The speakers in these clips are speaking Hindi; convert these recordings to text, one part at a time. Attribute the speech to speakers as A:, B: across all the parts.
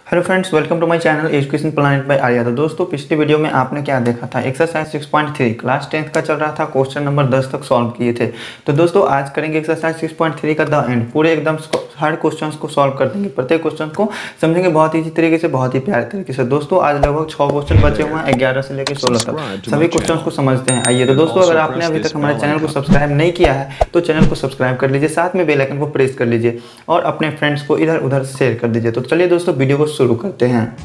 A: Hello friends, welcome to my channel education planet by Arya. तो दोस्तों, पिछली वीडियो में आपने क्या देखा था, एक्सरसाइज 6.3 क्लास 10th का चल रहा था, क्वेश्चन नंबर 10 तक सॉल्व किए थे। तो दोस्तों, आज करेंगे एक्सरसाइज 6.3 का द एंड, पूरे एकदम हर क्वेश्चंस को सॉल्व कर देंगे, प्रत्येक क्वेश्चन को समझेंगे बहुत ईजी तरीके से, बहुत ही प्यारे तरीके से। दोस्तों, आज लगभग 6 क्वेश्चन बचे हुए हैं, 11 से लेकर 16 तक। सभी क्वेश्चन को समझते हैं। आइए, तो दोस्तों, अगर आपने अभी तक हमारे चैनल को सब्सक्राइब नहीं किया है तो चैनल को सब्सक्राइब कर लीजिए, साथ में बेल आइकन को प्रेस कर लीजिए और अपने फ्रेंड्स को इधर उधर शेयर कर दीजिए। तो चलिए दोस्तों, वीडियो को शुरू करते हैं।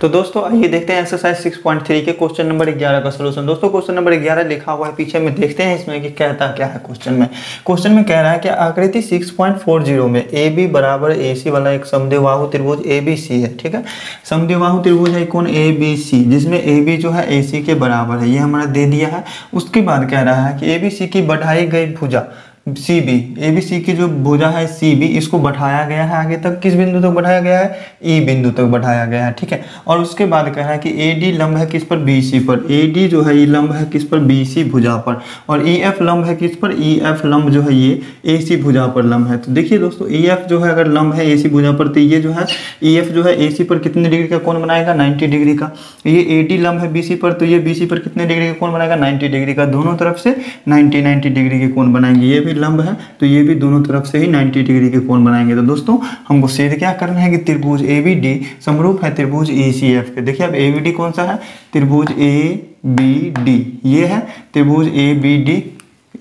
A: तो दोस्तों, आइए देखते हैं एक्सरसाइज 6.3 के क्वेश्चन नंबर 11 का सलूशन। दोस्तों, क्वेश्चन नंबर 11 लिखा हुआ है पीछे में, देखते हैं इसमें कि कहता क्या है। क्वेश्चन में कह रहा है कि आकृति 6.40 में ए बी बराबर ए सी वाला एक समद्विबाहु त्रिभुज ए बी सी है। ठीक है, समद्विबाहु त्रिभुज है कौन, ए बी सी, जिसमें ए बी जो है ए सी के बराबर है, ये हमारा दे दिया है। उसके बाद कह रहा है कि ए बी सी की बढ़ाई गई भुजा C B, A B C की जो भुजा है सी बी, इसको बढ़ाया गया है आगे तक, किस बिंदु तक बढ़ाया गया है, ई बिंदु तक बढ़ाया गया है। ठीक है, और उसके बाद कह रहा है कि ए डी लंब है किस पर, बी सी पर। ए डी जो है ये लंब है किस पर, बी सी भुजा पर। और ई एफ लंब है किस पर, ई एफ लंब जो है ये ए सी भुजा पर लंब है। तो देखिए दोस्तों, ई एफ जो है अगर लंब है ए सी भुजा पर, तो ये जो है ई एफ जो है ए सी पर कितने डिग्री का कोण बनाएगा, 90 डिग्री का। ये ए डी लंब है बी सी पर, तो ये बी सी पर कितने डिग्री का कोण बनाएगा, 90 डिग्री का। दोनों तरफ से 90 डिग्री के कोण बनाएंगे। ये भी लंब है तो ये भी दोनों तरफ से ही 90 डिग्री के कोण बनाएंगे। तो दोस्तों, हमको सिद्ध क्या करना है कि त्रिभुज ए बी डी समरूप है त्रिभुज ई सी एफ के। देखिए अब ए बी डी कौन सा है, त्रिभुज ए बी डी, ये है त्रिभुज ए बी डी,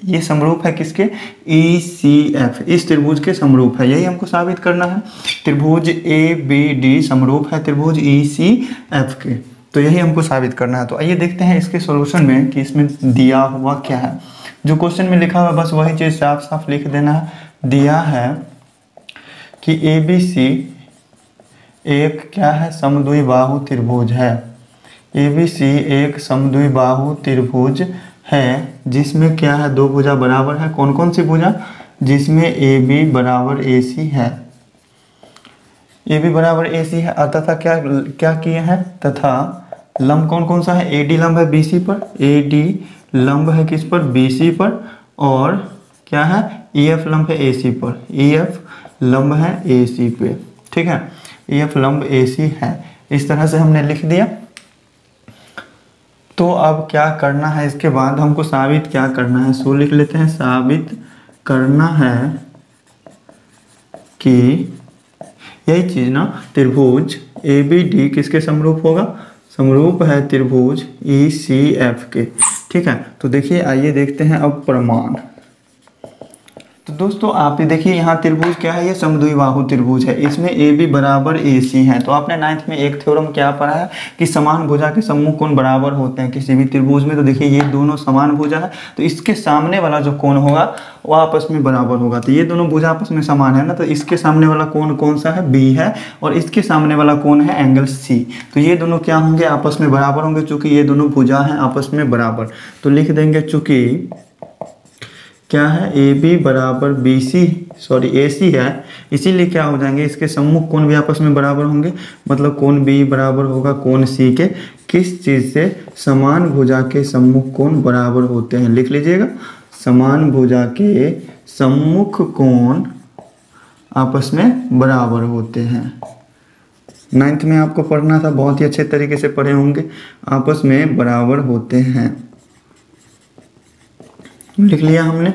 A: ये समरूप है किसके, ई सी एफ, इस त्रिभुज के समरूप है। यही हमको साबित करना है, त्रिभुज ए बी डी समरूप है त्रिभुज ई सी एफ के। तो यही हमको साबित करना है। तो आइए देखते हैं इसके सॉल्यूशन में कि इसमें दिया हुआ क्या है। जो क्वेश्चन में लिखा हुआ बस वही चीज़ साफ साफ लिख देना है। दिया है कि ए बी सी एक क्या है, समद्विबाहु त्रिभुज है। ए बी सी एक समद्विबाहु त्रिभुज है जिसमें क्या है, दो भुजा बराबर है। कौन कौन सी भुजा, जिसमें ए बी बराबर ए सी है, ए बी बराबर ए सी है। तथा क्या क्या किए हैं, तथा लंब कौन कौन सा है, ए डी लंब है बी सी पर, ए डी लंब है किस पर, बी सी पर। और क्या है, ई एफ लंब है ए सी पर, ई एफ लंब है ए सी पे। ठीक है, ई एफ लंब ए सी है। इस तरह से हमने लिख दिया। तो अब क्या करना है, इसके बाद हमको साबित क्या करना है, सो लिख लेते हैं। साबित करना है कि यही चीज ना, त्रिभुज ए बी डी किसके समरूप होगा, समरूप है त्रिभुज ई सी एफ के। ठीक है, तो देखिए आइए देखते हैं अब प्रमाण। तो दोस्तों, आप ये देखिए यहाँ त्रिभुज क्या है, ये समद्विबाहु त्रिभुज है, इसमें ए बी बराबर ए सी है। तो आपने 9th में एक थ्योरम क्या पढ़ा है कि समान भुजा के सम्मुख कोण बराबर होते हैं किसी भी त्रिभुज में। तो देखिए ये दोनों समान भुजा है, तो इसके सामने वाला जो कोण होगा वो आपस में बराबर होगा। तो ये दोनों भुजा आपस में समान है ना, तो इसके सामने वाला कोण कौन सा है, बी है, और इसके सामने वाला कोण है एंगल सी। तो ये दोनों क्या होंगे, आपस में बराबर होंगे, चूंकि ये दोनों भुजा हैं आपस में बराबर। तो लिख देंगे चूंकि क्या है, ए बी बराबर बी सी, सॉरी ए सी है, इसीलिए क्या हो जाएंगे, इसके सम्मुख कोण भी आपस में बराबर होंगे। मतलब कोण बी बराबर होगा कोण सी के, किस चीज से, समान भुजा के सम्मुख कोण बराबर होते हैं। लिख लीजिएगा, समान भुजा के सम्मुख कोण आपस में बराबर होते हैं। 9th में आपको पढ़ना था, बहुत ही अच्छे तरीके से पढ़े होंगे। आपस में बराबर होते हैं, लिख लिया हमने।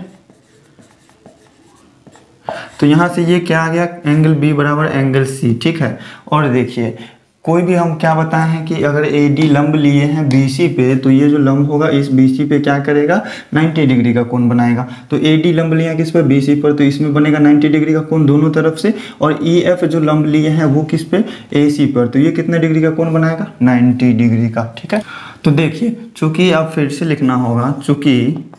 A: तो यहां से ये क्या आ गया, एंगल बी बराबर एंगल सी। ठीक है, और देखिए कोई भी हम क्या बताए हैं कि अगर ए डी लंब लिए हैं बी सी पे, तो ये जो लंब होगा इस बी सी पे क्या करेगा, 90 डिग्री का कोण बनाएगा। तो ए डी लंब लिया किस पर, बी सी पर, तो इसमें बनेगा 90 डिग्री का कोण दोनों तरफ से। और ई एफ जो लंब लिए हैं वो किस पे, ए सी पर, तो ये कितने डिग्री का कोण बनाएगा, 90 डिग्री का। ठीक है, तो देखिए चूंकि अब फिर से लिखना होगा, चूंकि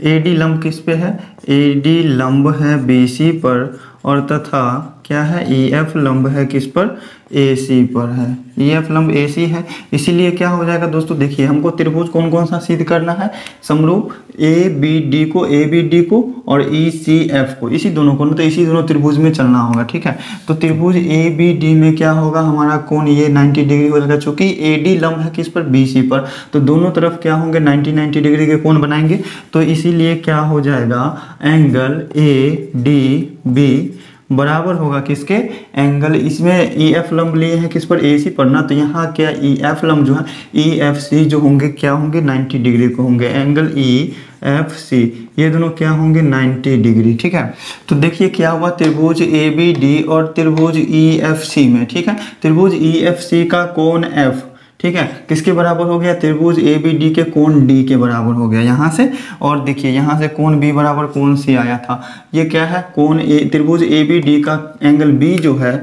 A: ए डी लंब किस पे है, ए डी लंब है बी सी पर, और तथा क्या है, ई एफ लंब है किस पर, ए सी पर है, ई एफ लंब ए सी है। इसीलिए क्या हो जाएगा दोस्तों, देखिए हमको त्रिभुज कौन कौन सा सिद्ध करना है, समरूप ए बी डी को, ए बी डी को और ई सी एफ को, इसी दोनों को, तो इसी दोनों त्रिभुज में चलना होगा, ठीक है। तो त्रिभुज ए बी डी में क्या होगा, हमारा कोण ये 90 डिग्री हो जाएगा, चूंकि ए डी लंब है किस पर, बी सी पर, तो दोनों तरफ क्या होंगे 90 डिग्री के कोण बनाएंगे। तो इसीलिए क्या हो जाएगा, एंगल ए डी बी बराबर होगा किसके, एंगल, इसमें ई एफ लंब लिए हैं किस पर, ए सी पर ना, तो यहाँ क्या ई एफ लंब जो है, ई एफ सी जो होंगे क्या होंगे 90 डिग्री को होंगे, एंगल ई एफ सी ये दोनों क्या होंगे 90 डिग्री, ठीक है। तो देखिए क्या हुआ, त्रिभुज ए बी डी और त्रिभुज ई एफ सी में, ठीक है, त्रिभुज ई एफ सी का कोण एफ, ठीक है, किसके बराबर हो गया, त्रिभुज ए बी डी के कोण डी के बराबर हो गया यहाँ से। और देखिए यहाँ से कोण बी बराबर कोण सी आया था, ये क्या है, कोण ए, त्रिभुज ए बी डी का एंगल बी जो है,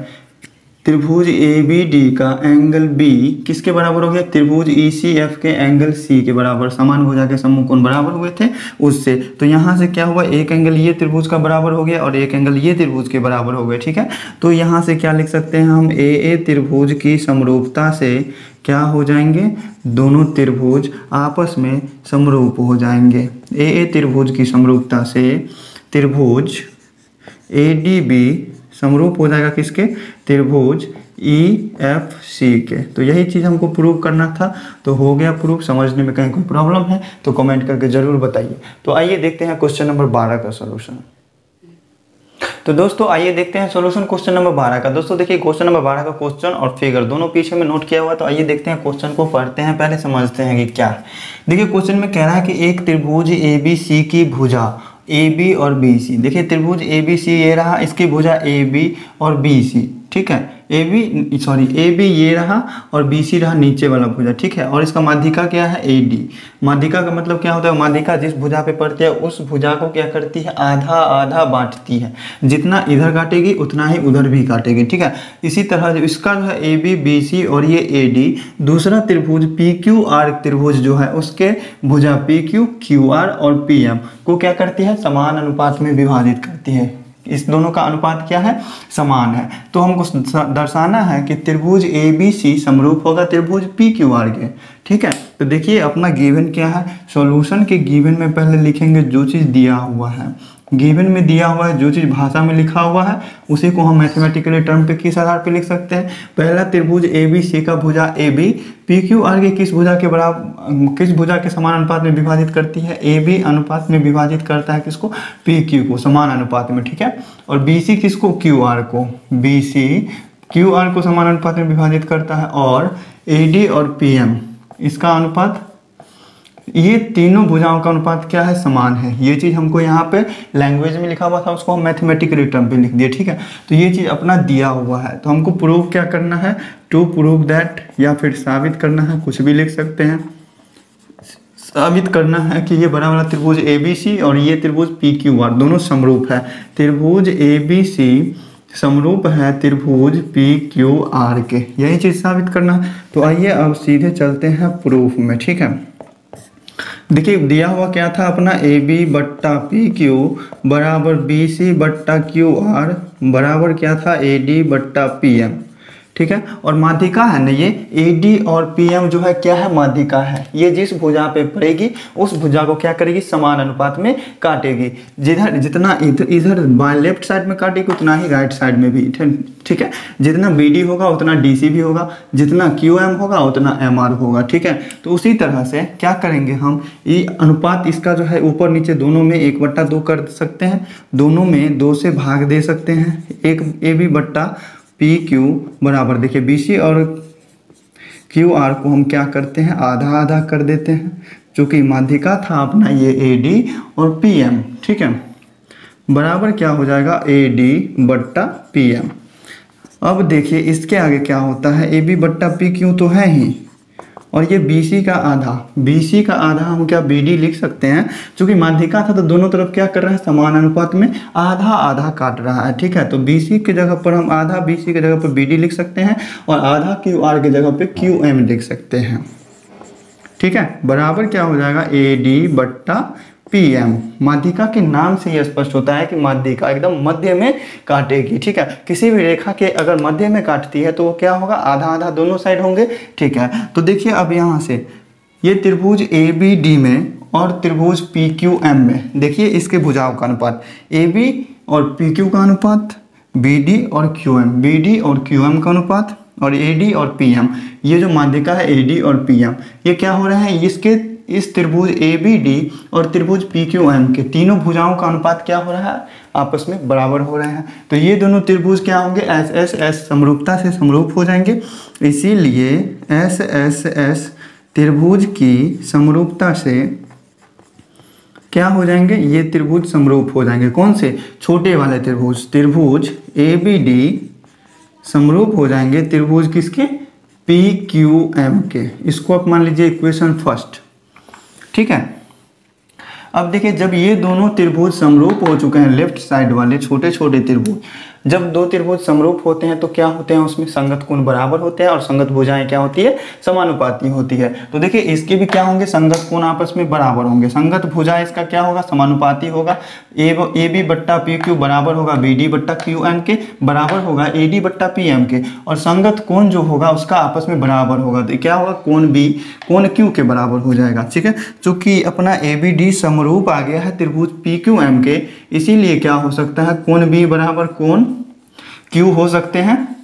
A: त्रिभुज ए बी डी का एंगल बी किसके बराबर हो गया, त्रिभुज ई सी एफ के एंगल सी के बराबर, समान भुजा के समूह कोण बराबर हुए थे उससे। तो यहाँ से क्या हुआ, एक एंगल ये त्रिभुज का बराबर हो गया और एक एंगल ये त्रिभुज के बराबर हो गए, ठीक है। तो यहाँ से क्या लिख सकते हैं हम, ए त्रिभुज की समरूपता से क्या हो जाएंगे, दोनों त्रिभुज आपस में समरूप हो जाएंगे। ए त्रिभुज की समरूपता से त्रिभुज ए डी बी समरूप हो जाएगा किसके, त्रिभुज ई एफ सी के। तो यही चीज़ हमको प्रूव करना था, तो हो गया प्रूव। समझने में कहीं कोई प्रॉब्लम है तो कमेंट करके ज़रूर बताइए। तो आइए देखते हैं क्वेश्चन नंबर 12 का सॉल्यूशन। तो दोस्तों आइए देखते हैं सॉल्यूशन क्वेश्चन नंबर 12 का। दोस्तों देखिए क्वेश्चन नंबर 12 का क्वेश्चन और फिगर दोनों पीछे में नोट किया हुआ है। तो आइए देखते हैं क्वेश्चन को, पढ़ते हैं, पहले समझते हैं कि क्या है। देखिए क्वेश्चन में कह रहा है कि एक त्रिभुज ए बी सी की भुजा ए बी और बी सी, देखिए त्रिभुज ए बी सी ये रहा, इसकी भुजा ए बी और बी सी, ठीक है, ए बी ये रहा और बी सी रहा नीचे वाला भुजा, ठीक है। और इसका माध्यिका क्या है, ए डी। माध्यिका का मतलब क्या होता है, माध्यिका जिस भुजा पे पड़ती है उस भुजा को क्या करती है, आधा आधा बांटती है, जितना इधर काटेगी उतना ही उधर भी काटेगी, ठीक है। इसी तरह जो इसका जो है ए बी बी सी और ये ए डी, दूसरा त्रिभुज पी क्यू आर त्रिभुज जो है उसके भुजा पी क्यू क्यू आर और पी एम को क्या करती है, समान अनुपात में विभाजित करती है। इस दोनों का अनुपात क्या है, समान है। तो हमको दर्शाना है कि त्रिभुज ए बी सी समरूप होगा त्रिभुज पी क्यू आर के, ठीक है। तो देखिए अपना गिवन क्या है, सॉल्यूशन के गिवन में पहले लिखेंगे जो चीज़ दिया हुआ है, गिवन में दिया हुआ है जो चीज़ भाषा में लिखा हुआ है उसी को हम मैथमेटिकली टर्म पे किस आधार पे लिख सकते हैं। पहला त्रिभुज ए बी सी का भुजा A B P Q R के किस भुजा के बराबर, किस भुजा के समान अनुपात में विभाजित करती है, ए बी अनुपात में विभाजित करता है किसको, पी क्यू को, समान अनुपात में, ठीक है। और बी सी किसको, क्यू आर को, बी सी क्यू आर को समान अनुपात में विभाजित करता है। और ए डी और पी एम इसका अनुपात, ये तीनों भुजाओं का अनुपात क्या है, समान है। ये चीज़ हमको यहाँ पे लैंग्वेज में लिखा हुआ था उसको हम मैथमेटिकली टर्म पे लिख दिए, ठीक है। तो ये चीज़ अपना दिया हुआ है, तो हमको प्रूव क्या करना है, टू प्रूव दैट, या फिर साबित करना है, कुछ भी लिख सकते हैं। साबित करना है कि ये बड़ा वाला त्रिभुज ए बी सी और ये त्रिभुज पी क्यू आर दोनों समरूप है। त्रिभुज ए बी सी समरूप है त्रिभुज पी क्यू आर के, यही चीज़ साबित करना है। तो आइए अब सीधे चलते हैं प्रूफ में, ठीक है। देखिए दिया हुआ क्या था अपना, ए बी बट्टा पी क्यू बराबर बी सी बट्टा क्यू आर बराबर क्या था, ए डी बट्टा पी एम, ठीक है। और माध्यिका है ना, ये ए डी और पी एम जो है क्या है, माध्यिका है। ये जिस भुजा पे पड़ेगी उस भुजा को क्या करेगी, समान अनुपात में काटेगी। जिधर जितना इधर बाएं लेफ्ट साइड में काटेगी उतना ही राइट साइड में भी, ठीक है। जितना बी डी होगा उतना डी सी भी होगा, जितना क्यू एम होगा उतना एम आर होगा, ठीक है। तो उसी तरह से क्या करेंगे हम, ये अनुपात इसका जो है ऊपर नीचे दोनों में 1/2 कर सकते हैं, दोनों में 2 से भाग दे सकते हैं। एक ए बी बट्टा पी क्यू बराबर, देखिए बी सी और क्यू आर को हम क्या करते हैं, आधा आधा कर देते हैं, चूँकि माध्यिका था अपना ये ए डी और पी एम, ठीक है। बराबर क्या हो जाएगा, ए डी बट्टा पी एम। अब देखिए इसके आगे क्या होता है, ए बी बट्टा पी क्यू तो है ही, और ये बी सी का आधा, बी सी का आधा हम क्या बी डी लिख सकते हैं, क्योंकि माध्यिका था तो दोनों तरफ क्या कर रहा है, समान अनुपात में आधा आधा काट रहा है, ठीक है। तो बी सी की जगह पर हम आधा बी सी की जगह पर बी डी लिख सकते हैं और आधा क्यू आर की जगह पे क्यू एम लिख सकते हैं, ठीक है। बराबर क्या हो जाएगा, ए डी बट्टा PM। माध्यिका के नाम से यह स्पष्ट होता है कि माध्यिका एकदम मध्य में काटेगी, ठीक है। किसी भी रेखा के अगर मध्य में काटती है तो वो क्या होगा, आधा आधा दोनों साइड होंगे, ठीक है। तो देखिए अब यहाँ से ये त्रिभुज ABD में और त्रिभुज PQM में, देखिए इसके भुजाओं का अनुपात AB और PQ का अनुपात, BD और QM का अनुपात, और AD और PM, ये जो माध्यिका है AD और PM, ये क्या हो रहा है, इसके इस त्रिभुज ABD और त्रिभुज PQM के तीनों भुजाओं का अनुपात क्या हो रहा है, आपस में बराबर हो रहे हैं। तो ये दोनों त्रिभुज क्या होंगे, SSS समरूपता से समरूप हो जाएंगे। इसीलिए SSS त्रिभुज की समरूपता से क्या हो जाएंगे, ये त्रिभुज समरूप हो जाएंगे। कौन से, छोटे वाले त्रिभुज ABD समरूप हो जाएंगे त्रिभुज किसके, PQM के। इसको आप मान लीजिए इक्वेशन फर्स्ट, ठीक है। अब देखिए जब ये दोनों त्रिभुज समरूप हो चुके हैं, लेफ्ट साइड वाले छोटे छोटे त्रिभुज, जब दो त्रिभुज समरूप होते हैं तो क्या होते हैं, उसमें संगत कोण बराबर होते हैं और संगत भुजाएं क्या होती है, समानुपाती होती है। तो देखिए इसके भी क्या होंगे, संगत कोण आपस में बराबर होंगे, संगत भुजा इसका क्या होगा, समानुपाती होगा। AB बट्टा PQ बराबर होगा BD बट्टा QM के, बराबर होगा AD बट्टा PM के, और संगत कोण जो होगा उसका आपस में बराबर होगा। तो क्या होगा, कोण B कोण Q के बराबर हो जाएगा, ठीक है। चूंकि अपना ABD समरूप आ गया है त्रिभुज PQM के, इसीलिए क्या हो सकता है, कोण B बराबर कोण Q हो सकते हैं।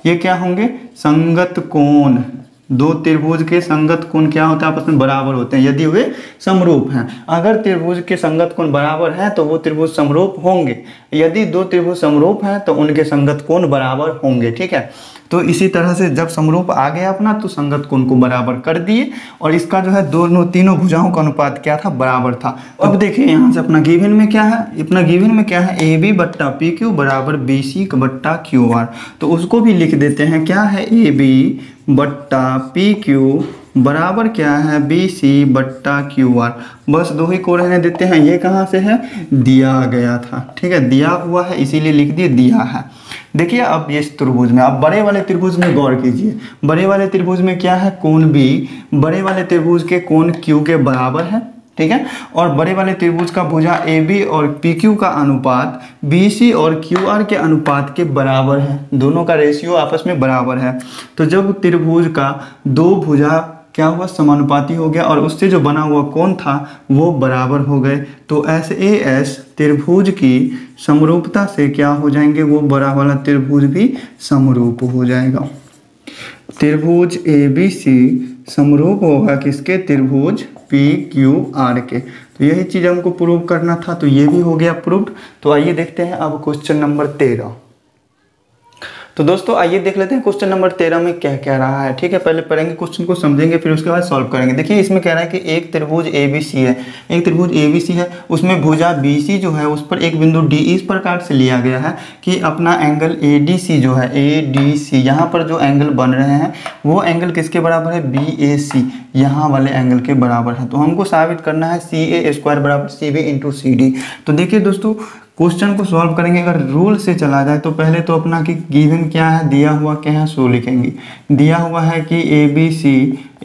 A: ये क्या होंगे, संगत कोण, दो त्रिभुज के संगत कोण क्या होता है, आपस में बराबर होते हैं यदि वे समरूप हैं। अगर त्रिभुज के संगत कोण बराबर हैं तो वो त्रिभुज समरूप होंगे, यदि दो त्रिभुज समरूप हैं तो उनके संगत कोण बराबर होंगे, ठीक है। तो इसी तरह से जब समरूप आ गया अपना तो संगत कोण को बराबर कर दिए, और इसका जो है दोनों तीनों भुजाओं का अनुपात क्या था, बराबर था। अब देखिए यहाँ से अपना गिवन में क्या है, अपना गिवन में क्या है, AB बट्टा PQ बराबर BC बट्टा QR। तो उसको भी लिख देते हैं, क्या है, AB बट्टा PQ बराबर क्या है, BC बट्टा QR। बस दो ही को रहने देते हैं, ये कहाँ से है, दिया गया था, ठीक है, दिया हुआ है इसीलिए लिख दिए, दिया है। देखिए अब ये त्रिभुज में, आप बड़े वाले त्रिभुज में गौर कीजिए, बड़े वाले त्रिभुज में क्या है, कोण B बड़े वाले त्रिभुज के कोण Q के बराबर है, ठीक है। और बड़े वाले त्रिभुज का भुजा AB और PQ का अनुपात BC और QR के अनुपात के बराबर है, दोनों का रेशियो आपस में बराबर है। तो जब त्रिभुज का दो भुजा क्या हुआ, समानुपाती हो गया, और उससे जो बना हुआ कोण था वो बराबर हो गए, तो SAS त्रिभुज की समरूपता से क्या हो जाएंगे, वो बड़ा वाला त्रिभुज भी समरूप हो जाएगा। त्रिभुज ABC समरूप होगा किसके, त्रिभुज PQR के। तो यही चीज हमको प्रूव करना था, तो ये भी हो गया प्रूव्ड। तो आइए देखते हैं अब क्वेश्चन नंबर 13। तो दोस्तों आइए देख लेते हैं क्वेश्चन नंबर 13 में क्या कह रहा है, ठीक है। पहले पढ़ेंगे क्वेश्चन को, समझेंगे, फिर उसके बाद सॉल्व करेंगे। देखिए इसमें कह रहा है कि एक त्रिभुज ABC है, एक त्रिभुज ABC है, उसमें भुजा BC जो है उस पर एक बिंदु D इस प्रकार से लिया गया है कि अपना एंगल ADC जो है, ADC यहाँ पर जो एंगल बन रहे हैं वो एंगल किसके बराबर है, BAC यहाँ वाले एंगल के बराबर है। तो हमको साबित करना है CA² बराबर CB इंटू CD। तो देखिए दोस्तों क्वेश्चन को सॉल्व करेंगे, अगर रूल से चला जाए तो पहले तो अपना कि गिवन क्या है, दिया हुआ क्या है, सो लिखेंगे। दिया हुआ है कि ABC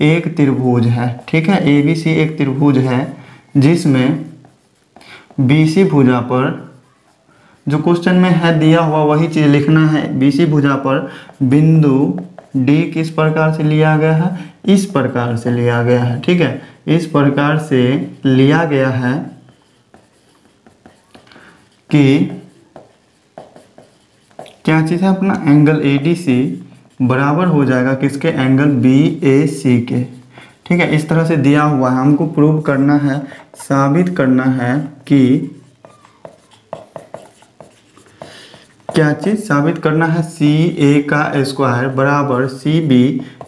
A: एक त्रिभुज है, ठीक है, ABC एक त्रिभुज है जिसमें BC भुजा पर, जो क्वेश्चन में है दिया हुआ वही चीज़ लिखना है, BC भुजा पर बिंदु D किस प्रकार से लिया गया है, इस प्रकार से लिया गया है, ठीक है, इस प्रकार से लिया गया है कि क्या चीज़ है, अपना एंगल ADC बराबर हो जाएगा किसके, एंगल BAC के, ठीक है। इस तरह से दिया हुआ है, हमको प्रूव करना है, साबित करना है कि क्या चीज़ साबित करना है, CA² बराबर CB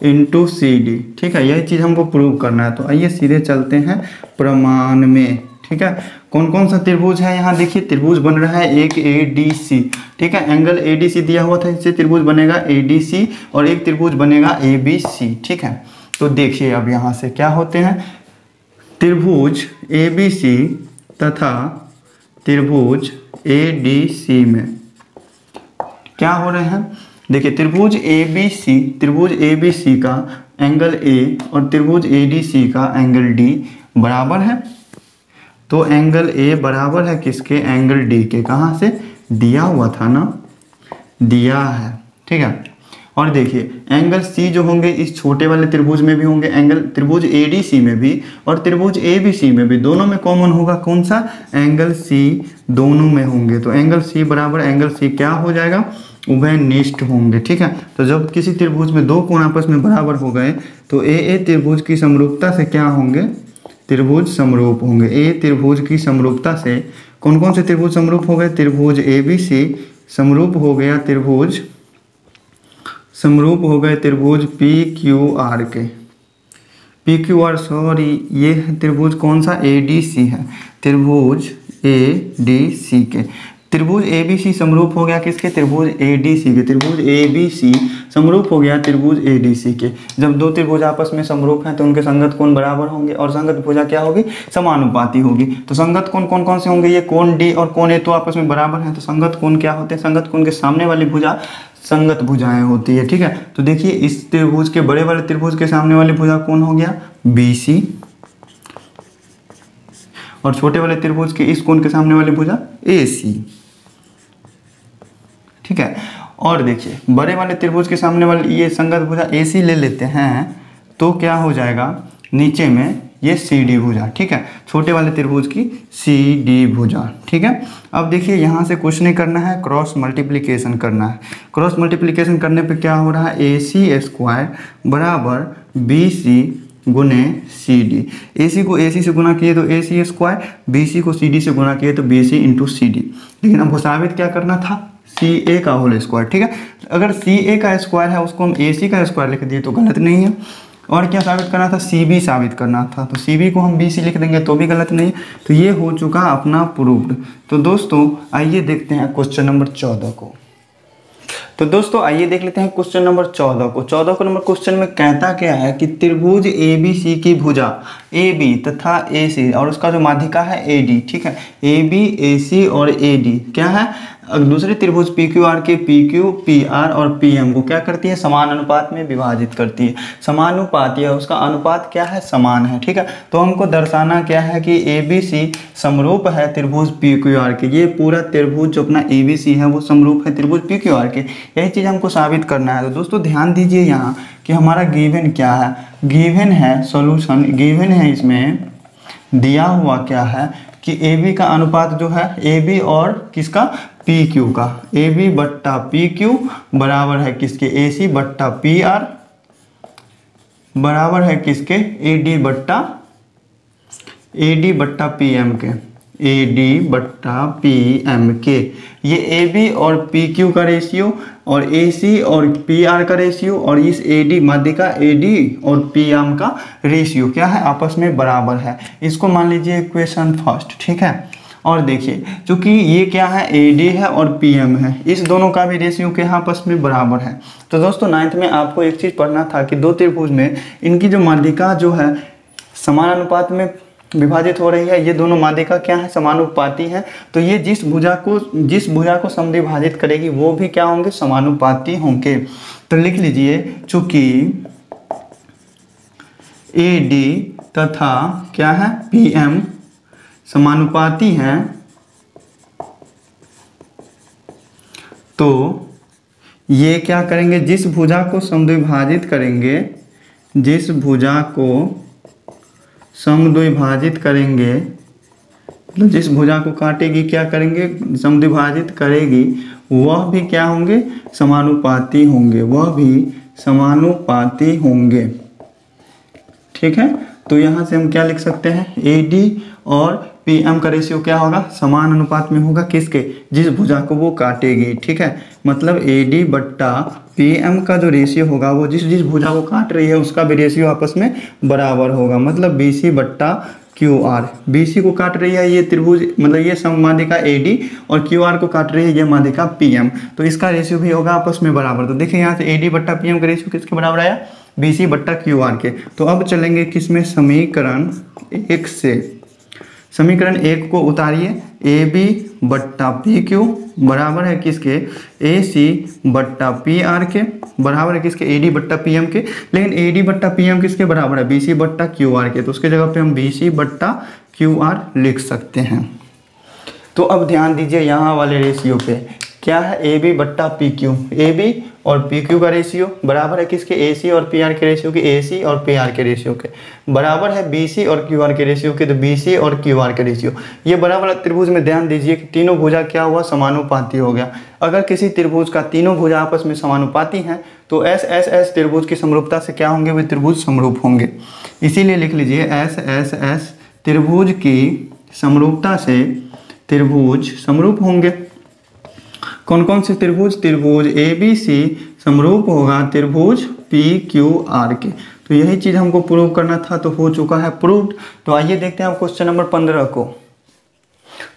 A: इंटू CD, ठीक है, यही चीज़ हमको प्रूव करना है। तो आइए सीधे चलते हैं प्रमाण में, ठीक है। कौन कौन सा त्रिभुज है, यहाँ देखिए त्रिभुज बन रहा है एक ADC, ठीक है, एंगल ADC दिया हुआ था, इससे त्रिभुज बनेगा ADC और एक त्रिभुज बनेगा ABC, ठीक है। तो देखिए अब यहाँ से क्या होते हैं, त्रिभुज ABC तथा त्रिभुज ADC में क्या हो रहे हैं, देखिए त्रिभुज ABC का एंगल A और त्रिभुज ADC का एंगल D बराबर है। तो एंगल ए बराबर है किसके, एंगल डी के। कहाँ से दिया हुआ था ना, दिया है, ठीक है। और देखिए एंगल सी जो होंगे इस छोटे वाले त्रिभुज में भी होंगे, एंगल त्रिभुज एडीसी में भी और त्रिभुज एबीसी में भी, दोनों में कॉमन होगा कौन सा, एंगल सी दोनों में होंगे। तो एंगल सी बराबर एंगल सी क्या हो जाएगा, उभयनिष्ठ होंगे, ठीक है। तो जब किसी त्रिभुज में दो कोण आपस में बराबर हो गए तो ए त्रिभुज की समरूपता से क्या होंगे, त्रिभुज समरूप होंगे। ए त्रिभुज की समरूपता से कौन कौन से त्रिभुज समरूप हो गए, त्रिभुज एबीसी समरूप हो गया, त्रिभुज समरूप हो गए त्रिभुज पी क्यू आर के। पी क्यू आर सॉरी ये है त्रिभुज कौन सा, ए डी सी है, त्रिभुज ए डी सी के। त्रिभुज ए बी सी समरूप हो गया किसके, त्रिभुज ए डी सी के। त्रिभुज ए बी सी समरूप हो गया त्रिभुज ए डी सी के। जब दो त्रिभुज आपस में समरूप हैं तो उनके संगत कोण बराबर होंगे और संगत भुजा क्या होगी, समानुपाती होगी। तो संगत कोण कौन कौन से होंगे, ये कोण डी और कोण ए तो आपस में बराबर हैं, तो संगत कोण क्या होते हैं, संगत कोण के सामने वाली भुजा संगत भुजाएं होती है, ठीक है। तो देखिए इस त्रिभुज के बड़े वाले त्रिभुज के सामने वाली भुजा कौन हो गया, बी सी, और छोटे वाले त्रिभुज के इस कोण के सामने वाली भुजा ए सी, ठीक है। और देखिए बड़े वाले त्रिभुज के सामने वाली ये संगत भुजा ए सी ले लेते हैं तो क्या हो जाएगा, नीचे में ये सी डी भुजा, ठीक है। छोटे वाले त्रिभुज की सी डी भुजा, ठीक है। अब देखिए यहाँ से कुछ नहीं करना है, क्रॉस मल्टीप्लिकेशन करना है। क्रॉस मल्टीप्लिकेशन करने पे क्या हो रहा है, ए सी स्क्वायर बराबर बी सी गुने सी डी। ए सी को ए सी से गुना किए तो ए सी स्क्वायर, बी सी को सी डी से गुना किए तो B C into C D. लेकिन हमको साबित क्या करना था, सी ए का होल स्क्वायर, ठीक है। अगर सी ए का स्क्वायर है उसको हम ए सी का स्क्वायर लिख दिए तो गलत नहीं है। और क्या साबित करना था, सी बी साबित करना था, तो सी बी को हम बी सी लिख देंगे तो भी गलत नहीं है। तो ये हो चुका अपना प्रूव्ड। तो दोस्तों आइए देखते हैं क्वेश्चन नंबर 14 को। तो दोस्तों आइए देख लेते हैं क्वेश्चन नंबर 14 को। 14 को नंबर क्वेश्चन में कहता क्या है कि त्रिभुज ए बी सी की भुजा ए बी तथा ए सी और उसका जो माध्यिका है ए डी, ठीक है। ए बी ए सी और ए डी क्या है, दूसरे त्रिभुज पी क्यू आर के पी क्यू पी आर और पी एम को क्या करती है, समान अनुपात में विभाजित करती है। समानुपाती है, उसका अनुपात क्या है, समान है, ठीक है। तो हमको दर्शाना क्या है कि ए बी सी समरूप है त्रिभुज पी क्यू आर के। ये पूरा त्रिभुज जो अपना ए बी सी है वो समरूप है त्रिभुज पी क्यू आर के। यही चीज़ हमको साबित करना है। तो दोस्तों ध्यान दीजिए यहाँ कि हमारा गिवन क्या है, गिवन है सॉल्यूशन, गिवन है इसमें दिया हुआ क्या है कि ए बी का अनुपात जो है ए बी और किसका, पी क्यू का, ए बी बट्टा पी क्यू बराबर है किसके, ए सी बट्टा पी आर बराबर है किसके, ए डी बट्टा पी एम के, ए डी बट्टा पी एम के। ये ए बी और पी क्यू का रेशियो और ए सी और पी आर का रेशियो और इस ए डी माध्यिका ए डी और पी एम का रेशियो क्या है, आपस में बराबर है। इसको मान लीजिए इक्वेशन फर्स्ट, ठीक है। और देखिए चूंकि ये क्या है, ए डी है और पी एम है, इस दोनों का भी रेशियो क्या है, आपस में बराबर है। तो दोस्तों 9th में आपको एक चीज़ पढ़ना था कि दो त्रिभुज में इनकी जो माध्यिका जो है समान अनुपात में विभाजित हो रही है। ये दोनों माध्यिका क्या है, समानुपाती है। तो ये जिस भुजा को समद्विभाजित करेगी वो भी क्या होंगे, समानुपाती होंगे। तो लिख लीजिए चूंकि ए डी तथा क्या है, पी एम समानुपाती हैं तो ये क्या करेंगे, जिस भुजा को समद्विभाजित करेंगे, जिस भुजा को समद्विभाजित करेंगे मतलब जिस भुजा को काटेगी क्या करेंगे, समद्विभाजित करेगी, वह भी क्या होंगे, समानुपाती होंगे, वह भी समानुपाती होंगे, ठीक है। तो यहाँ से हम क्या लिख सकते हैं, ए डी और पी एम का रेशियो क्या होगा, समान अनुपात में होगा किसके, जिस भुजा को वो काटेगी, ठीक है। मतलब ए डी बट्टा पी एम का जो रेशियो होगा वो जिस भुजा को काट रही है उसका भी रेशियो आपस में बराबर होगा। मतलब बी सी बट्टा क्यू आर, बी सी को काट रही है ये त्रिभुज, मतलब ये सममाध्यिका ए डी और क्यू आर को काट रही है ये माध्यिका पी एम, तो इसका रेशियो भी होगा आपस में बराबर। तो देखिए यहाँ से ए डी बट्टा पी एम का रेशियो किसके बराबर आया, बी सी बट्टा क्यू आर के। तो अब चलेंगे किसमें, समीकरण 1 से। समीकरण 1 को उतारिए, ए बी बट्टा पी क्यू बराबर है किसके, ए सी बट्टा पी आर के बराबर है किसके, AD बट्टा PM के। लेकिन AD बट्टा PM किसके बराबर है, BC बट्टा QR के। तो उसके जगह पे हम BC बट्टा QR लिख सकते हैं। तो अब ध्यान दीजिए यहाँ वाले रेशियो पे, क्या है, AB बट्टा PQ। AB और PQ का रेशियो बराबर है किसके, AC और PR के रेशियो के, AC और PR के रेशियो के। बराबर है BC और QR के रेशियो के, तो BC और QR के रेशियो। ये बराबर त्रिभुज में ध्यान दीजिए कि तीनों भुजा क्या हुआ, समानुपाती हो गया। अगर किसी त्रिभुज का तीनों भुजा आपस में समानुपाती हैं तो SSS त्रिभुज की समरूपता से क्या होंगे, वे त्रिभुज समरूप होंगे। इसीलिए लिख लीजिए SSS त्रिभुज की समरूपता से त्रिभुज समरूप होंगे। कौन कौन से त्रिभुज, त्रिभुज ABC समरूप होगा त्रिभुज PQR के। तो यही चीज हमको प्रूव करना था, तो हो चुका है प्रूव्ड। तो आइए देखते हैं क्वेश्चन नंबर 15 को।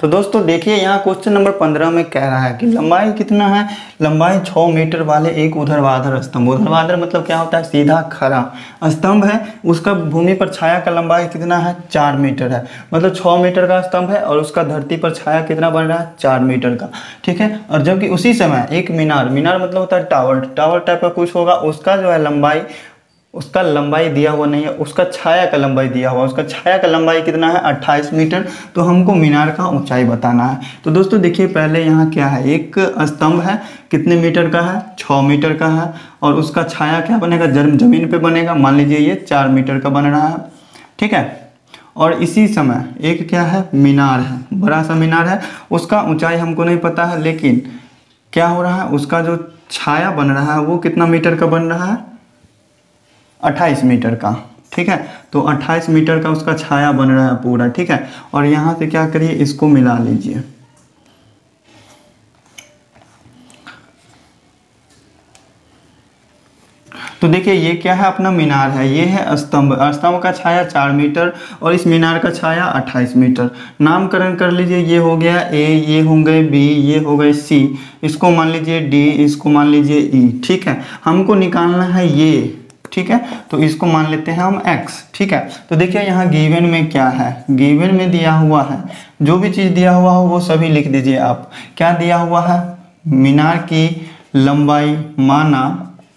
A: तो दोस्तों देखिए यहाँ क्वेश्चन नंबर 15 में कह रहा है कि लंबाई कितना है, लंबाई 6 मीटर वाले एक ऊर्ध्वाधर स्तंभ। ऊर्ध्वाधर मतलब क्या होता है, सीधा खड़ा स्तंभ है, उसका भूमि पर छाया का लंबाई कितना है, 4 मीटर है। मतलब 6 मीटर का स्तंभ है और उसका धरती पर छाया कितना बन रहा है, 4 मीटर का, ठीक है। और जबकि उसी समय एक मीनार, मीनार मतलब होता है टावर, टावर टाइप का कुछ होगा, उसका जो है लंबाई, उसका लंबाई दिया हुआ नहीं है, उसका छाया का लंबाई दिया हुआ, उसका छाया का लंबाई कितना है, 28 मीटर। तो हमको मीनार का ऊंचाई बताना है। तो दोस्तों देखिए पहले यहाँ क्या है, एक स्तंभ है, कितने मीटर का है, 6 मीटर का है, और उसका छाया क्या बनेगा, जमीन पे बनेगा। मान लीजिए ये 4 मीटर का बन रहा है, ठीक है। और इसी समय एक क्या है, मीनार है, बड़ा सा मीनार है, उसका ऊंचाई हमको नहीं पता है, लेकिन क्या हो रहा है, उसका जो छाया बन रहा है वो कितना मीटर का बन रहा है, 28 मीटर का, ठीक है। तो 28 मीटर का उसका छाया बन रहा है पूरा, ठीक है। और यहाँ से क्या करिए, इसको मिला लीजिए। तो देखिए ये क्या है, अपना मीनार है, ये है स्तंभ, स्तंभ का छाया 4 मीटर और इस मीनार का छाया 28 मीटर। नामकरण कर लीजिए, ये हो गया A, ये हो गए B, ये हो गए C, इसको मान लीजिए D, इसको मान लीजिए E, ठीक है। हमको निकालना है ये, ठीक है। तो इसको मान लेते हैं हम x, ठीक है। तो देखिए यहाँ गिवन में क्या है, गिवन में दिया हुआ है, जो भी चीज़ दिया हुआ हो वो सभी लिख दीजिए आप। क्या दिया हुआ है, मीनार की लंबाई माना,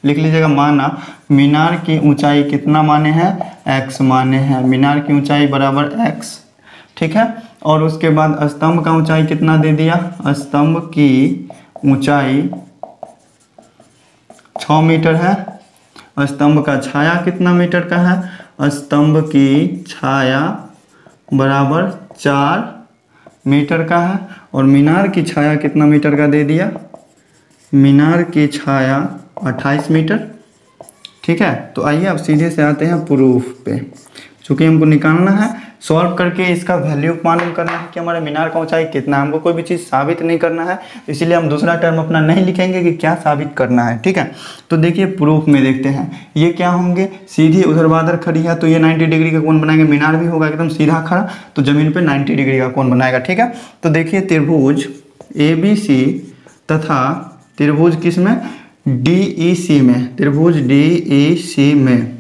A: लिख लीजिएगा माना, मीनार की ऊंचाई कितना माने हैं, x माने हैं, मीनार की ऊंचाई बराबर x, ठीक है। और उसके बाद स्तंभ का ऊंचाई कितना दे दिया, स्तंभ की ऊंचाई 6 मीटर है, स्तंभ का छाया कितना मीटर का है, स्तंभ की छाया बराबर 4 मीटर का है, और मीनार की छाया कितना मीटर का दे दिया, मीनार की छाया 28 मीटर, ठीक है। तो आइए अब सीधे से आते हैं प्रूफ पे। चूँकि हमको निकालना है, सॉल्व करके इसका वैल्यू मालूम करना है कि हमारा मीनार का ऊंचाई कितना है। हमको कोई भी चीज़ साबित नहीं करना है, इसीलिए हम दूसरा टर्म अपना नहीं लिखेंगे कि क्या साबित करना है, ठीक है। तो देखिए प्रूफ में देखते हैं, ये क्या होंगे, सीधी ऊर्ध्वाधर खड़ी है तो ये 90 डिग्री का कोण बनाएंगे, मीनार भी होगा एकदम सीधा खड़ा तो जमीन पे 90 डिग्री का कोण बनाएगा, ठीक है। तो देखिए त्रिभुज ABC तथा त्रिभुज किस में, DEC में, त्रिभुज DEC में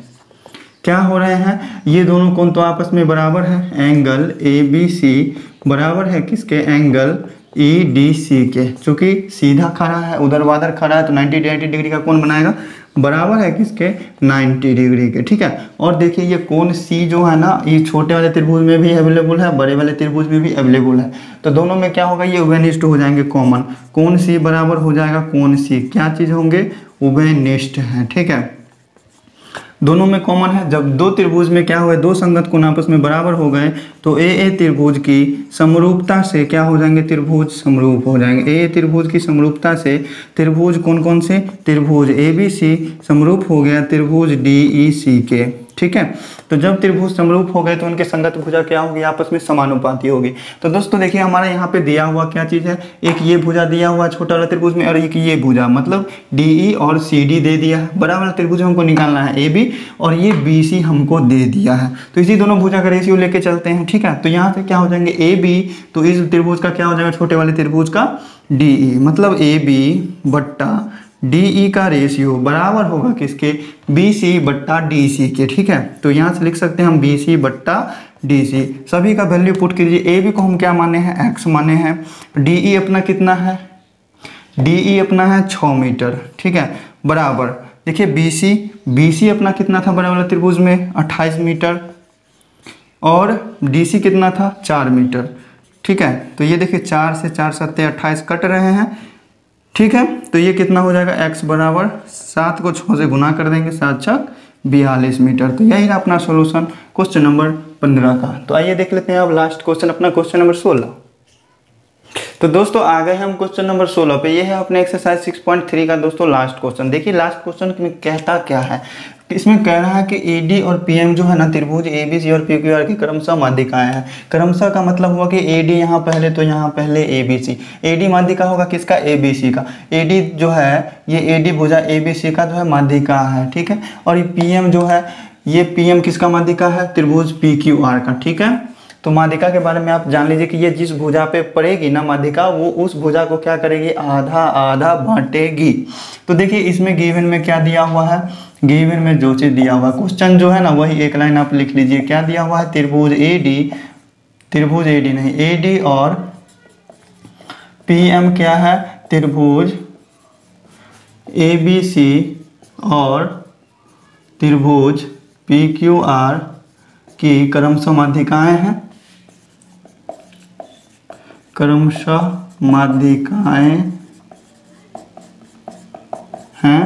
A: क्या हो रहे हैं, ये दोनों कोण तो आपस में बराबर है, एंगल ABC बराबर है किसके, एंगल EDC के। चूँकि सीधा खड़ा है, ऊर्ध्वाधर खड़ा है तो 90 डिग्री का कोण बनाएगा, बराबर है किसके, 90 डिग्री के, ठीक है। और देखिए ये कोण C जो है ना, ये छोटे वाले त्रिभुज में भी अवेलेबल है, बड़े वाले त्रिभुज में भी अवेलेबल है। तो दोनों में क्या होगा, ये उभयनिष्ठ हो जाएंगे कॉमन, कोण C बराबर हो जाएगा कोण C, क्या चीज़ होंगे, उभयनिष्ठ है, ठीक है। दोनों में कॉमन है। जब दो त्रिभुज में क्या हुआ, दो संगत कोण आपस में बराबर हो गए तो ए त्रिभुज की समरूपता से क्या हो जाएंगे, त्रिभुज समरूप हो जाएंगे। ए त्रिभुज की समरूपता से त्रिभुज कौन कौन से, त्रिभुज ABC समरूप हो गया त्रिभुज DEC के, ठीक है। तो जब त्रिभुज समरूप हो गए तो उनके संगत भुजा क्या होगी, आपस में समानुपाती होगी। तो दोस्तों देखिए हमारा यहाँ पे दिया हुआ क्या चीज़ है, एक ये भुजा दिया हुआ छोटा वाला त्रिभुज में और एक ये भुजा, मतलब DE और CD दे दिया है। बड़ा वाला त्रिभुज हमको निकालना है AB और ये BC हमको दे दिया है। तो इसी दोनों भुजा का रेशियो लेके चलते हैं, ठीक है। तो यहाँ से क्या हो जाएंगे AB, तो इस त्रिभुज का क्या हो जाएगा, छोटे वाले त्रिभुज का DE, मतलब AB बट्टा DE का रेशियो बराबर होगा किसके, BC बट्टा DC के, ठीक है। तो यहाँ से लिख सकते हैं हम BC बट्टा DC। सभी का वैल्यू पुट कीजिए। AB को हम क्या माने हैं, X माने हैं। DE अपना कितना है, DE अपना है 6 मीटर, ठीक है, बराबर देखिए BC अपना कितना था बड़ा वाला त्रिभुज में 28 मीटर, और DC कितना था 4 मीटर। ठीक है, तो ये देखिए 4 से 4 7 28 कट रहे हैं। ठीक है, तो ये कितना हो जाएगा x बराबर 7 को 6 से गुना कर देंगे, 7 छक 42 मीटर। तो यही है अपना सॉल्यूशन क्वेश्चन नंबर 15 का। तो आइए देख लेते हैं अब लास्ट क्वेश्चन अपना क्वेश्चन नंबर 16। तो दोस्तों आ गए हम क्वेश्चन नंबर 16 पे। ये है अपने एक्सरसाइज 6.3 का दोस्तों लास्ट क्वेश्चन। देखिए लास्ट क्वेश्चन में कहता क्या है, इसमें कह रहा है कि AD और PM जो है ना त्रिभुज ABC और PQR की क्रमशः माध्यिकाएं हैं। क्रमशः का मतलब हुआ कि AD यहाँ पहले, तो यहाँ पहले ABC। AD माध्यिका होगा किसका, ABC का। AD जो है ये AD भुजा ABC का जो है माध्यिका है। ठीक है, और ये PM जो है ये PM किसका माध्यिका है, त्रिभुज PQR का। ठीक है, तो माध्यिका के बारे में आप जान लीजिए कि ये जिस भुजा पे पड़ेगी ना माध्यिका, वो उस भुजा को क्या करेगी, आधा आधा बांटेगी। तो देखिए इसमें गिवन में क्या दिया हुआ है, गिवन में जो चीज दिया हुआ है, क्वेश्चन जो है ना वही एक लाइन आप लिख लीजिए। क्या दिया हुआ है, त्रिभुज AD नहीं, AD और PM क्या है, त्रिभुज ABC और त्रिभुज PQR की क्रमशः माध्यिकाएं हैं, क्रमशः माध्यिकाएं हैं,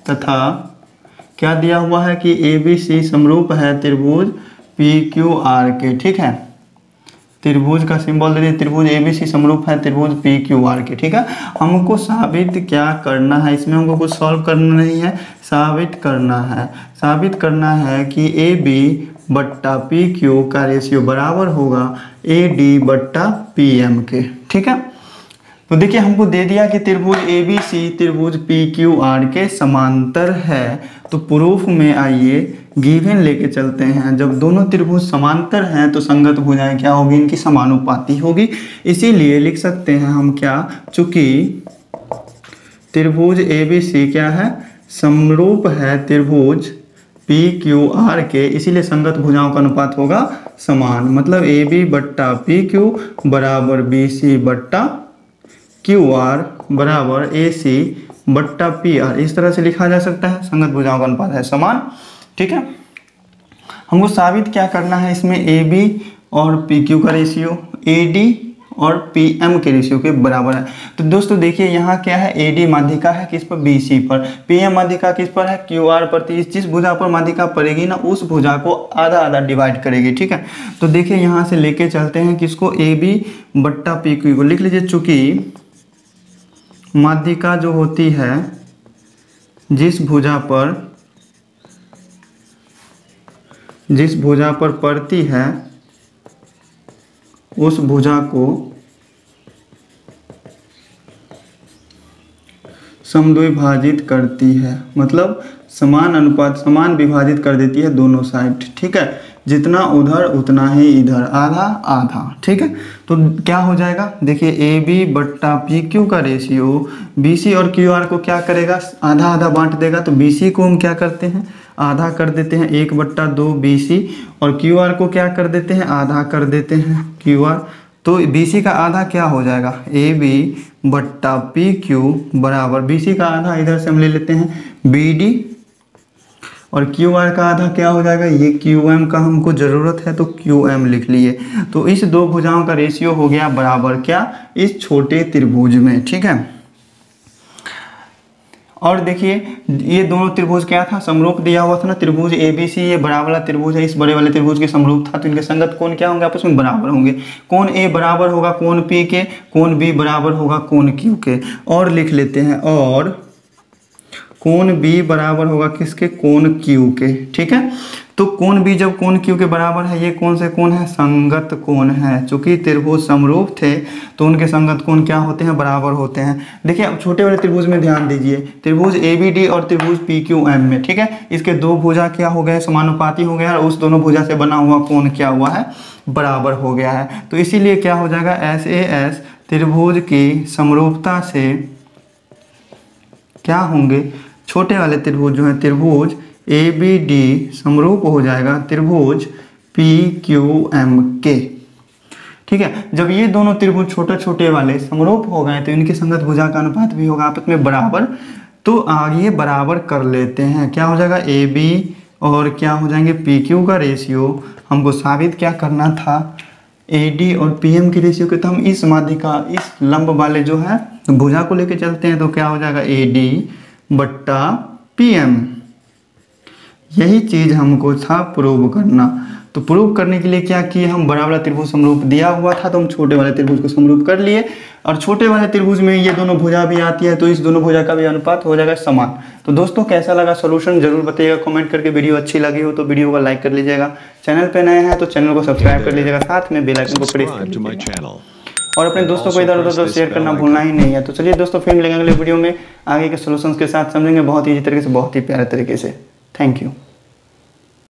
A: तथा क्या दिया हुआ है कि ABC समरूप है त्रिभुज PQR के। ठीक है, त्रिभुज का सिंबल दे दिए, त्रिभुज ABC समरूप है त्रिभुज PQR के। ठीक है, हमको साबित क्या करना है, इसमें हमको कुछ सॉल्व करना नहीं है, साबित करना है कि AB बट्टा PQ का रेशियो बराबर होगा AD बट्टा PM के। ठीक है, तो देखिए हमको दे दिया कि त्रिभुज ABC त्रिभुज PQR के समांतर है। तो प्रूफ में आइए गिवन लेके चलते हैं। जब दोनों त्रिभुज समांतर हैं तो संगत भुजाएं क्या होगी, इनकी समानुपाती होगी। इसीलिए लिख सकते हैं हम क्या, चूंकि त्रिभुज ABC क्या है, समरूप है त्रिभुज PQR के, इसीलिए संगत भुजाओं का अनुपात होगा समान। मतलब AB बट्टा PQ बराबर BC बट्टा QR बराबर AC बट्टा PR, इस तरह से लिखा जा सकता है। संगत भुजाओं का अनुपात है समान। ठीक है, हमको साबित क्या करना है, इसमें AB और PQ का रेशियो AD और PM के रेशियो के बराबर है। तो दोस्तों देखिए यहाँ क्या है, AD माध्यिका है किस पर, BC पर, PM माध्यिका किस पर है, QR पर। जिस भुजा पर माध्यिका पड़ेगी ना उस भुजा को आधा आधा डिवाइड करेगी। ठीक है, तो देखिए यहाँ से लेके चलते हैं किसको, AB बट्टा PQ को लिख लीजिए। चूंकि माध्यिका जो होती है जिस भुजा पर पड़ती है उस भुजा को समद्विभाजित करती है, मतलब समान अनुपात, समान विभाजित कर देती है दोनों साइड। ठीक है, जितना उधर उतना ही इधर, आधा आधा। ठीक है, तो क्या हो जाएगा, देखिए AB बट्टा PQ का रेशियो BC और QR को क्या करेगा, आधा आधा बांट देगा। तो BC को हम क्या करते हैं, आधा कर देते हैं, 1 बट्टा 2 BC, और QR को क्या कर देते हैं, आधा कर देते हैं QR। तो BC का आधा क्या हो जाएगा, AB बट्टा PQ बराबर, BC का आधा इधर से हम ले लेते हैं BD, और QR का आधा क्या हो जाएगा, ये QM का हमको ज़रूरत है तो QM लिख लिए। तो इस दो भुजाओं का रेशियो हो गया बराबर क्या, इस छोटे त्रिभुज में। ठीक है, और देखिए ये दोनों त्रिभुज क्या था, समरूप दिया हुआ था ना, त्रिभुज ABC ये बड़ा वाला त्रिभुज है, इस बड़े वाले त्रिभुज के समरूप था। तो इनके संगत कोण क्या होंगे, आपस में बराबर होंगे। कोण A बराबर होगा कोण P के, कोण B बराबर होगा कोण Q के। और लिख लेते हैं, और कोण B बराबर होगा किसके, कोण Q के। ठीक है, तो कोण B जब कोण Q के बराबर है, ये कौन से कोण है, संगत कोण है। चूंकि त्रिभुज समरूप थे तो उनके संगत कोण क्या होते हैं, बराबर होते हैं। देखिए अब छोटे वाले त्रिभुज में ध्यान दीजिए, त्रिभुज ABD और त्रिभुज PQM में। ठीक है, इसके दो भुजा क्या हो गए, समानुपाती हो गया, और उस दोनों भुजा से बना हुआ कोण क्या हुआ है, बराबर हो गया है। तो इसीलिए क्या हो जाएगा, SAS त्रिभुज की समरूपता से क्या होंगे, छोटे वाले त्रिभुज जो है त्रिभुज ABD समरूप हो जाएगा त्रिभुज PQM के। ठीक है, जब ये दोनों त्रिभुज छोटे छोटे वाले समरूप हो गए तो इनकी संगत भुजा का अनुपात भी होगा आपस में बराबर। तो आगे बराबर कर लेते हैं। क्या हो जाएगा ए बी और क्या हो जाएंगे पी क्यू का रेशियो। हमको साबित क्या करना था, ए डी और पी एम की रेशियो के। तो हम इस माध्यिका इस लंब वाले जो है भुजा को लेके चलते हैं। तो क्या हो जाएगा ए डी बट्टा पी एम। यही चीज़ हमको था प्रूव करना। तो प्रूव करने के लिए क्या किए, हम बड़ा वाला त्रिभुज समरूप दिया हुआ था तो हम छोटे वाले त्रिभुज को समरूप कर लिए। और छोटे वाले त्रिभुज में ये दोनों भुजा भी आती है तो इस दोनों भुजा का भी अनुपात हो जाएगा समान। तो दोस्तों कैसा लगा सॉल्यूशन जरूर बताइएगा कमेंट करके। वीडियो अच्छी लगी हो तो वीडियो को लाइक कर लीजिएगा, चैनल पे नए हैं तो चैनल को सब्सक्राइब कर लीजिएगा, साथ में बेल आइकन को प्रेस कर लीजिएगा और अपने दोस्तों को इधर उधर शेयर करना भूलना ही नहीं है। तो चलिए दोस्तों फिर मिलेंगे अगले वीडियो में आगे के सॉल्यूशंस के साथ, समझेंगे बहुत ईजी तरीके से, बहुत ही प्यारे तरीके से। Thank you.